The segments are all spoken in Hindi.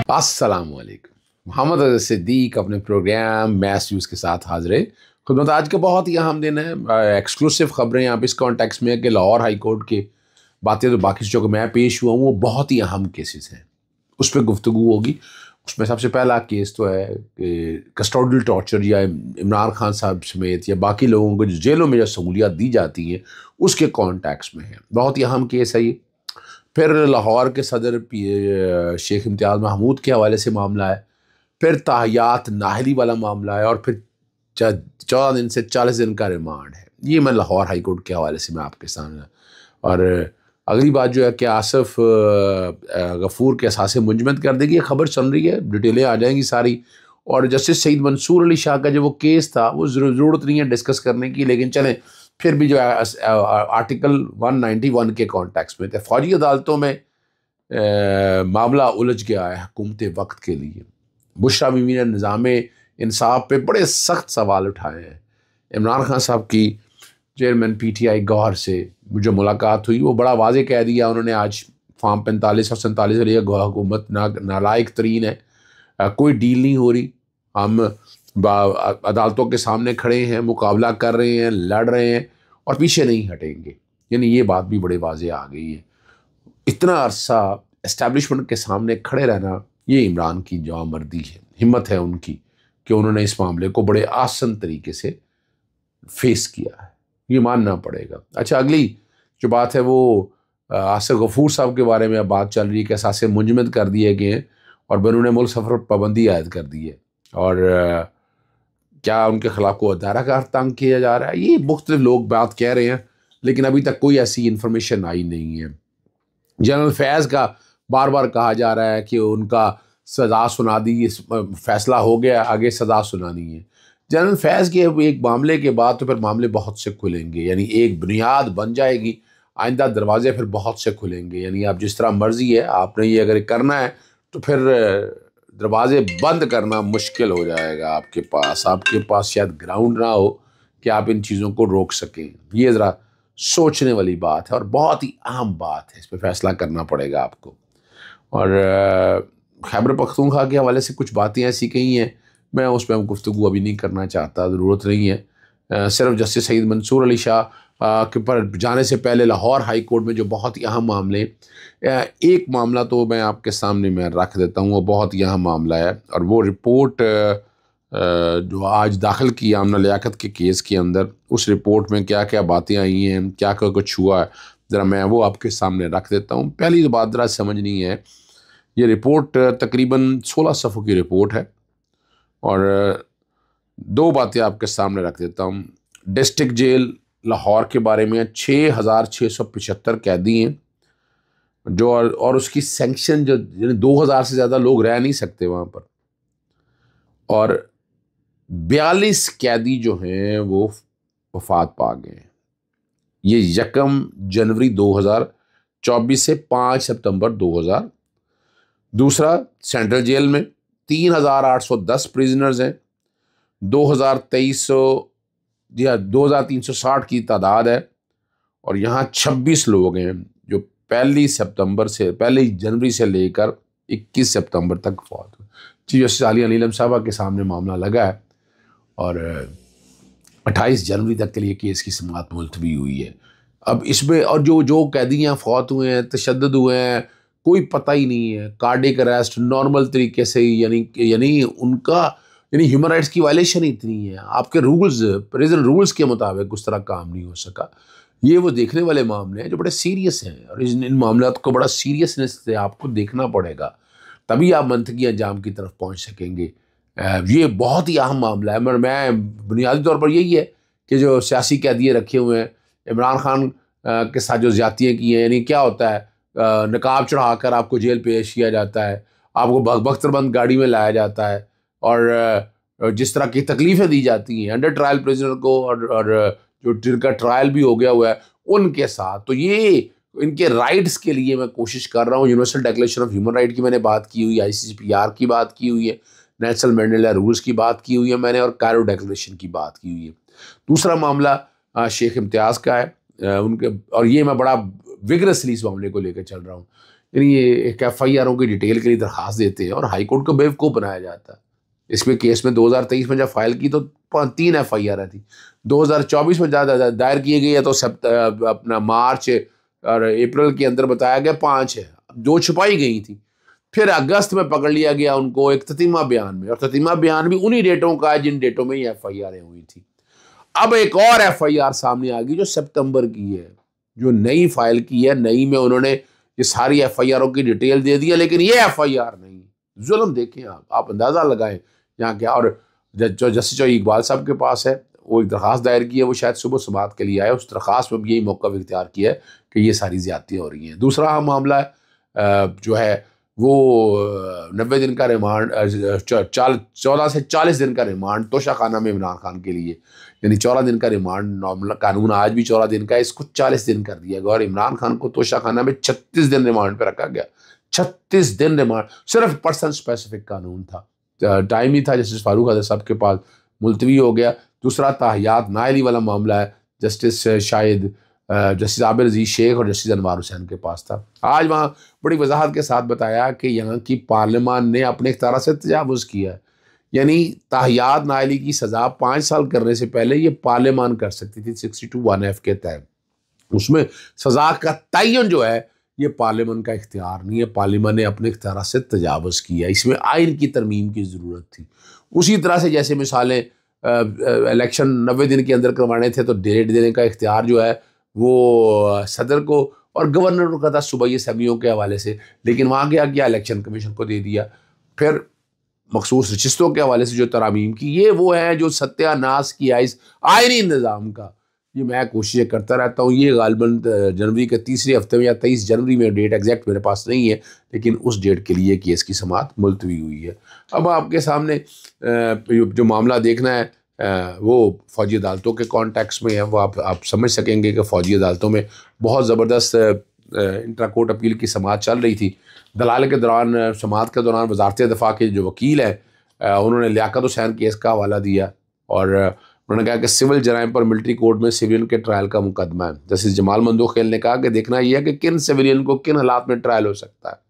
अस्सलामुअलैकुम। मोहम्मद अज़हर सिद्दीक अपने प्रोग्राम मैस न्यूज़ के साथ हाज़िर है। खुदमत आज का बहुत ही अहम दिन है। एक्सक्लूसिव खबरें आप इस कॉन्टेक्स्ट में है कि लाहौर हाई कोर्ट की बातें तो बाकी जो कि मैं पेश हुआ हूँ वो बहुत ही अहम केसेस हैं, उस पर गुफ्तगू होगी। उसमें सबसे पहला केस तो है कि कस्टोडियल टॉर्चर या इमरान खान साहब समेत या बाकी लोगों को जो जेलों में जो सहूलियात दी जाती हैं उसके कॉन्टेक्स्ट में है। बहुत ही अहम केस है ये। फिर लाहौर के सदर शेख इम्तियाज़ महमूद के हवाले से मामला है। फिर ताहियात नाहली वाला मामला है और फिर 14 दिन से 40 दिन का रिमांड है। ये मैं लाहौर हाई कोर्ट के हवाले से मैं आपके सामने। और अगली बात जो है कि आसिफ गफूर के असासे मुंजमद कर देगी, ये खबर चल रही है, डिटेलें आ जाएंगी सारी। और जस्टिस सईद मंसूर अली शाह का जो वो केस था वो ज़रूरत नहीं है डिस्कस करने की, लेकिन चलें फिर भी जो है आर्टिकल 191 के कॉन्टेक्स्ट में थे। फौजी अदालतों में मामला उलझ गया है हुकूमत वक्त के लिए। बुशरा बीवी ने निज़ाम इंसाफ पे बड़े सख्त सवाल उठाए हैं। इमरान खान साहब की चेयरमैन PTI गौहर से मुझे मुलाकात हुई, वो बड़ा वाज़े कह दिया उन्होंने आज फॉर्म 45 और 47 लिए हुकूमत नालायक तरीन है, कोई डील नहीं हो रही, हम अदालतों के सामने खड़े हैं, मुकाबला कर रहे हैं, लड़ रहे हैं और पीछे नहीं हटेंगे। यानी ये बात भी बड़े वाज़े आ गई है। इतना अरसा एस्टेब्लिशमेंट के सामने खड़े रहना ये इमरान की जवामर्दी है, हिम्मत है उनकी कि उन्होंने इस मामले को बड़े आसान तरीके से फेस किया है, ये मानना पड़ेगा। अच्छा, अगली जो बात है वो आसिफ गफूर साहब के बारे में अब बात चल रही है कि असासे मुंजमद कर दिए गए हैं और बैरून मुल्क सफ़र पर पाबंदी आयद कर दी है। और क्या उनके खिलाफ को दायरा तंग किया जा रहा है, ये मुख्तलिफ लोग बात कह रहे हैं, लेकिन अभी तक कोई ऐसी इंफॉर्मेशन आई नहीं है। जनरल फैज़ का बार बार कहा जा रहा है कि उनका सज़ा सुना दी, फैसला हो गया, आगे सज़ा सुनानी है। जनरल फैज़ के एक मामले के बाद तो फिर मामले बहुत से खुलेंगे, यानी एक बुनियाद बन जाएगी, आइंदा दरवाजे फिर बहुत से खुलेंगे। यानी आप जिस तरह मर्जी है, आपने ये अगर करना है तो फिर दरवाजे बंद करना मुश्किल हो जाएगा आपके पास शायद ग्राउंड ना हो कि आप इन चीज़ों को रोक सकें। ये ज़रा सोचने वाली बात है और बहुत ही अहम बात है, इस पर फैसला करना पड़ेगा आपको। और खैबर पख्तूनख्वा के हवाले से कुछ बातें ऐसी कही हैं, मैं उस पर गुफ्तगू अभी नहीं करना चाहता, ज़रूरत नहीं है। सिर्फ जस्टिस सईद मंसूर अली शाह के पर जाने से पहले लाहौर हाई कोर्ट में जो बहुत ही अहम मामले, एक मामला तो मैं आपके सामने मैं रख देता हूँ, वो बहुत ही अहम मामला है। और वो रिपोर्ट जो आज दाखिल की आमना लियाकत के केस के अंदर, उस रिपोर्ट में क्या क्या बातें आई हैं, क्या क्या कुछ हुआ है, ज़रा मैं वो आपके सामने रख देता हूँ। पहली तो बात ज़रा समझनी है, ये रिपोर्ट तकरीबन 16 सफ़ों की रिपोर्ट है और दो बातें आपके सामने रख देता हूँ। डिस्ट्रिक्ट जेल लाहौर के बारे में 6675 कैदी हैं जो, और उसकी सेंक्शन जो 2000 से ज़्यादा लोग रह नहीं सकते वहाँ पर, और 42 कैदी जो हैं वो वफात पा गए हैं। ये 1 जनवरी 2024 से 5 सितंबर 2000। दूसरा, सेंट्रल जेल में 3810 प्रिजनर्स हैं, 2360 की तादाद है, और यहाँ 26 लोग हैं जो 1 जनवरी से लेकर 21 सितंबर तक फौत हुए। चीफ जस्टिस आलिया नीलम साहबा के सामने मामला लगा है और 28 जनवरी तक के लिए केस की समाअत मुलतवी हुई है। अब इसमें और जो कैदियाँ फौत हुए हैं, तशद्दुद हुए हैं, कोई पता ही नहीं है, कार्डिक अरेस्ट नॉर्मल तरीके से, यानी उनका ह्यूमन राइट्स की वायलेशन इतनी है, आपके रूल्स, प्रिजन रूल्स के मुताबिक उस तरह काम नहीं हो सका। ये वो देखने वाले मामले हैं जो बड़े सीरियस हैं और इन मामलों को बड़ा सीरियसनेस से आपको देखना पड़ेगा, तभी आप मंतकी अंजाम की तरफ पहुंच सकेंगे। ये बहुत ही अहम मामला है। मगर मैं बुनियादी तौर पर यही है कि जो सियासी कैदी रखे हुए हैं, इमरान खान के साथ जो ज़्यादतियाँ की हैं, यानी क्या होता है, नकाब चढ़ाकर आपको जेल पेश किया जाता है, आपको बख्तरबंद गाड़ी में लाया जाता है और जिस तरह की तकलीफ़ें दी जाती हैं अंडर ट्रायल प्रिजनर को, और जो जिनका ट्रायल भी हो गया हुआ है उनके साथ, तो ये इनके राइट्स के लिए मैं कोशिश कर रहा हूँ। Universal declaration of human right की मैंने बात की हुई है, ICCPR की बात की हुई है, नेल्सन मंडेला रूल्स की बात की हुई है मैंने, और कायरो डिक्लेरेशन की बात की हुई है। दूसरा मामला शेख इम्तियाज़ का है, उनके, और ये मैं बड़ा विगरसली इस मामले को लेकर चल रहा हूँ। यानी ये एक FIR की डिटेल के लिए दरख्वास्त देते हैं और हाई कोर्ट को बेवकूफ़ बनाया जाता है। इसमें केस में 2023 में जब फाइल की तो 3 FIR थी, 2024 में दायर किए गई है तो अपना मार्च और अप्रैल के अंदर बताया गया 5 है, 2 छुपाई गई थी। फिर अगस्त में पकड़ लिया गया उनको एक ततीमा बयान में, और ततीमा बयान भी उन्हीं डेटों का है जिन डेटों में ये FIR हुई थी। अब एक और FIR सामने आ गई जो सितंबर की है, जो नई फाइल की है। नई में उन्होंने ये सारी FIR की डिटेल दे दी है, लेकिन ये FIR नहीं। जुल्म देखें आप अंदाज़ा लगाएं यहाँ क्या। और जो जस्टिस इकबाल साहब के पास है, वो एक दरख्वास्त दायर की है, वो शायद सुबह समाअत के लिए आए। उस दरख्वास्त में भी यही मौक़िफ़ इख्तियार किया है कि ये सारी ज़्यादतियाँ हो रही हैं। दूसरा अहम मामला जो है वो 90 दिन का रिमांड, 14 से 40 दिन का रिमांड तोशा खाना में इमरान खान के लिए। यानी 14 दिन का रिमांड, नॉर्मल कानून आज भी 14 दिन का है, इसको 40 दिन कर दिया गया और इमरान खान को तोशा खाना में 36 दिन रिमांड पर रखा गया। 36 दिन रिमांड, सिर्फ पर्सन स्पेसिफिक कानून था, टाइम ही था जस्टिस फारूक अहमद साहब के पास, मुलतवी हो गया। दूसरा ताहियात नायली वाला मामला है, जस्टिस शाहिद, जस्टिस आबिद अजीज शेख और जस्टिस अनवार हुसैन के पास था। आज वहाँ बड़ी वजाहत के साथ बताया कि यहाँ की पार्लियामान ने अपने इख्तियार से तजावुज़ किया है। यानी ताहियात नायली की सज़ा 5 साल करने से पहले ये पार्लियामान कर सकती थी 62(1)(f) के तहत। उसमें सज़ा का तयन जो है ये पार्लियामान का इख्तियार नहीं है, पार्लियामान ने अपने इख्तियार से तजावुज़ किया। इसमें आइन की तरमीम की ज़रूरत थी। उसी तरह से जैसे मिसालें इलेक्शन 90 दिन के अंदर करवाने थे तो डेट देने का इख्तियार जो है वो सदर को और गवर्नर को था सूबाई असम्बलियों के हवाले से, लेकिन वहाँ गया इलेक्शन कमीशन को दे दिया। फिर मखसूस नशिस्तों के हवाले से जो तरामीम की, ये वो है जो सत्यानाश किया इस आइनी निज़ाम का। ये मैं कोशिश करता रहता हूँ। ये गालिबन जनवरी के तीसरे हफ्ते में या 23 जनवरी में, डेट एग्जैक्ट मेरे पास नहीं है, लेकिन उस डेट के लिए केस की समाअत मुलतवी हुई है। अब आपके सामने जो मामला देखना है वो फ़ौजी अदालतों के कॉन्टेक्स्ट में है। वो आप समझ सकेंगे कि फ़ौजी अदालतों में बहुत ज़बरदस्त इंट्रा कोर्ट अपील की समाअत चल रही थी। दलाल के दौरान, समाअत के दौरान वज़ारत दिफ़ा के जो वकील हैं उन्होंने लियाकत हुसैन केस का हवाला दिया और उन्होंने कहा कि सिविल जराइम पर मिलिट्री कोर्ट में सिविलियन के ट्रायल का मुकदमा है। जस्टिस जमाल मंदोखेल ने कहा कि देखना यह है कि किन सिविलियन को किन हालात में ट्रायल हो सकता है।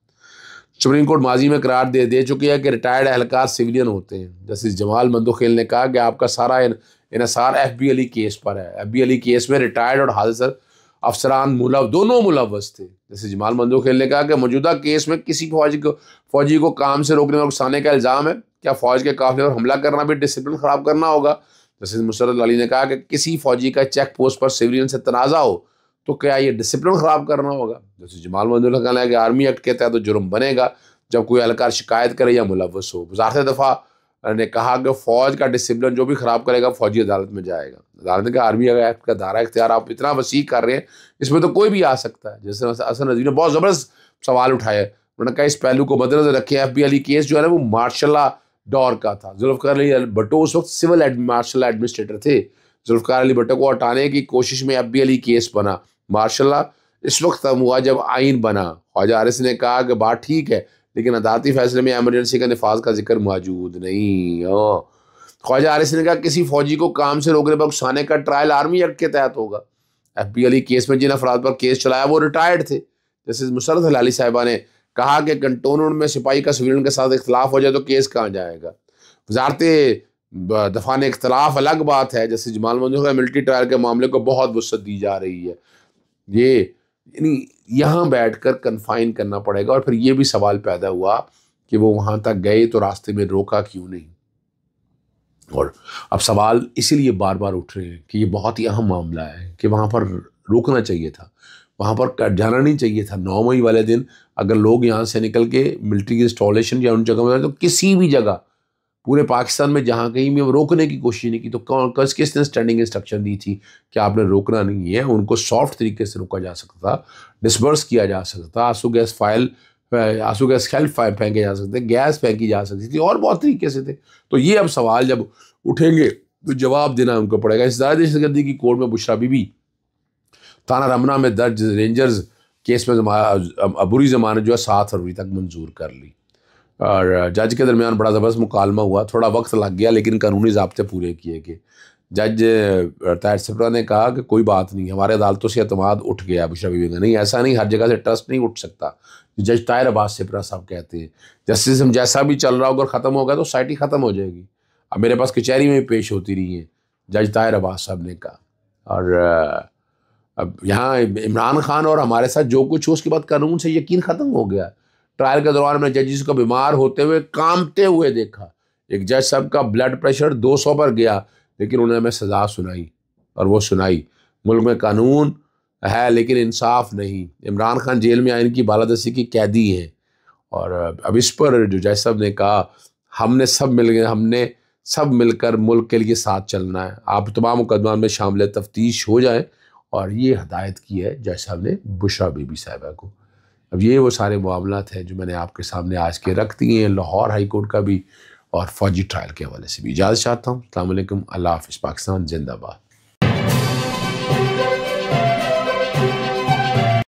सुप्रीम कोर्ट माजी में करार दे चुकी है कि रिटायर्ड एहलकार सिविलियन होते हैं। जस्टिस जमाल मंदोखेल ने कहा कि आपका सारा इन्हिसार FB अली केस पर है। FB अली केस में रिटायर्ड और हाजिर अफसरान दोनों मुलव्वस थे। जस्टिस जमाल मंदोखेल ने कहा कि मौजूदा केस में किसी फौजी को काम से रोकने और उकसाने का इल्ज़ाम है। क्या फ़ौज के काफिले पर हमला करना भी डिसिप्लिन ख़राब करना होगा? जस्टिस मुसर्रत अली ने कहा कि किसी फौजी का चेक पोस्ट पर सिविलियन से तनाज़ा हो तो क्या ये डिसिप्लिन ख़राब करना होगा? जस्टिस जमाल मंदोखेल का कहना है कि आर्मी एक्ट के तहत तो जुर्म बनेगा जब कोई एहलकार शिकायत करे या मुलव्वस हो। वज़ारत दिफ़ा ने कहा कि फ़ौज का डिसिप्लिन जो भी ख़राब करेगा फ़ौजी अदालत में जाएगा। अदालत ने कहा आर्मी एक्ट का दायरा इख्तियार आप इतना वसी कर रहे हैं, इसमें तो कोई भी आ सकता है। जैसे हसन नज़ीर ने बहुत ज़बरदस्त सवाल उठाए। उन्होंने कहा इस पहलू को मद्देनज़र रखें, FB अली केस जो है ना वो मार्शल दौर का था। जुल्फ़िकार अली भुट्टो उस वक्त सिविल मार्शल एडमिनिस्ट्रेटर थे। जुल्फ़िकार अली भुट्टो को हटाने की कोशिश में FB अली केस बना। मार्शल इस वक्त हुआ जब आइन बना। ख्वाजा हारिस ने कहा कि बात ठीक है, लेकिन अदालती फैसले में एमरजेंसी का नफाज का जिक्र मौजूद नहीं। ख्वाजा हारिस ने कहा किसी फौजी को काम से रोकने पर उकसाने का ट्रायल आर्मी एक्ट के तहत होगा। FB अली केस में जिन अफराद पर केस चलाया वो रिटायर्ड थे। जस्टिस मुसर्रत हलाली साहिबा ने कहा कि कंटोनमेंट में सिपाही का सिविलियन के साथ इख्तलाफ हो जाए तो केस कहाँ जाएगा? वजारत दफा ने इख्तलाफ अलग बात है। Justice Jamal Mandokhel military trial के मामले को बहुत वुसअत दी जा रही है। ये यानी यहाँ बैठकर कन्फाइन करना पड़ेगा। और फिर ये भी सवाल पैदा हुआ कि वो वहाँ तक गए तो रास्ते में रोका क्यों नहीं। और अब सवाल इसीलिए बार बार उठ रहे हैं कि ये बहुत ही अहम मामला है कि वहाँ पर रोकना चाहिए था, वहाँ पर जाना नहीं चाहिए था। 9 मई वाले दिन अगर लोग यहाँ से निकल के मिलिट्री की इंस्टॉलेशन या उन जगह में तो किसी भी जगह पूरे पाकिस्तान में जहाँ कहीं भी रोकने की कोशिश नहीं की तो किसने स्टैंडिंग इंस्ट्रक्शन दी थी कि आपने रोकना नहीं है? उनको सॉफ्ट तरीके से रोका जा सकता था, डिस्बर्स किया जा सकता था, आंसू गैस शेल फेंके जा सकते, गैस फेंकी जा सकती थी और बहुत तरीके से थे। तो ये अब सवाल जब उठेंगे तो जवाब देना उनको पड़ेगा। इस दहशतगर्दी की कोर्ट में बुशरा बीबी थाना रमना में दर्ज रेंजर्स केस में अबूरी ज़मानत जो है 7 फरवरी तक मंजूर कर ली और जज के दरमियान बड़ा ज़बरदस्त मुकालमा हुआ। थोड़ा वक्त लग गया लेकिन कानूनी ज़ाब्ते पूरे किए गए। जज ताहिर सिपरा ने कहा कि कोई बात नहीं, हमारे अदालतों से एतमाद उठ गया बुशरा बीबी का। नहीं, ऐसा नहीं, हर जगह से ट्रस्ट नहीं उठ सकता। जज ताहिर अब्बास सिपरा साहब कहते हैं जस्टिस जैसा भी चल रहा होगा, ख़त्म होगा तो सोसाइटी ख़त्म हो जाएगी। अब मेरे पास कचहरी में भी पेश होती रही है, जज ताहिर अब्बास साहब ने कहा। और अब यहाँ इमरान खान और हमारे साथ जो कुछ हो उसके बाद कानून से यकीन ख़त्म हो गया। ट्रायल के दौरान मैंने जजिस को बीमार होते हुए, कांपते हुए देखा। एक जज साहब का ब्लड प्रेशर 200 पर गया, लेकिन उन्होंने हमें सज़ा सुनाई, और वो सुनाई। मुल्क में कानून है लेकिन इंसाफ नहीं। इमरान खान जेल में आइन की बालादस्ती की कैदी हैं। और अब इस पर जो जज साहब ने कहा, हमने सब मिलकर मुल्क के लिए साथ चलना है। आप तमाम मुकदमा में शामिल तफ्तीश हो जाए। और ये हदायत की है जज साहब ने बुशरा बीबी साहिबा को। अब ये वो सारे मामलात हैं जो मैंने आपके सामने आज के रख दिए हैं, लाहौर हाई कोर्ट का भी और फौजी ट्रायल के हवाले से भी। इजाज़त चाहता हूँ। अस्सलाम वालेकुम, अल्लाह हाफ़िज़, पाकिस्तान जिंदाबाद।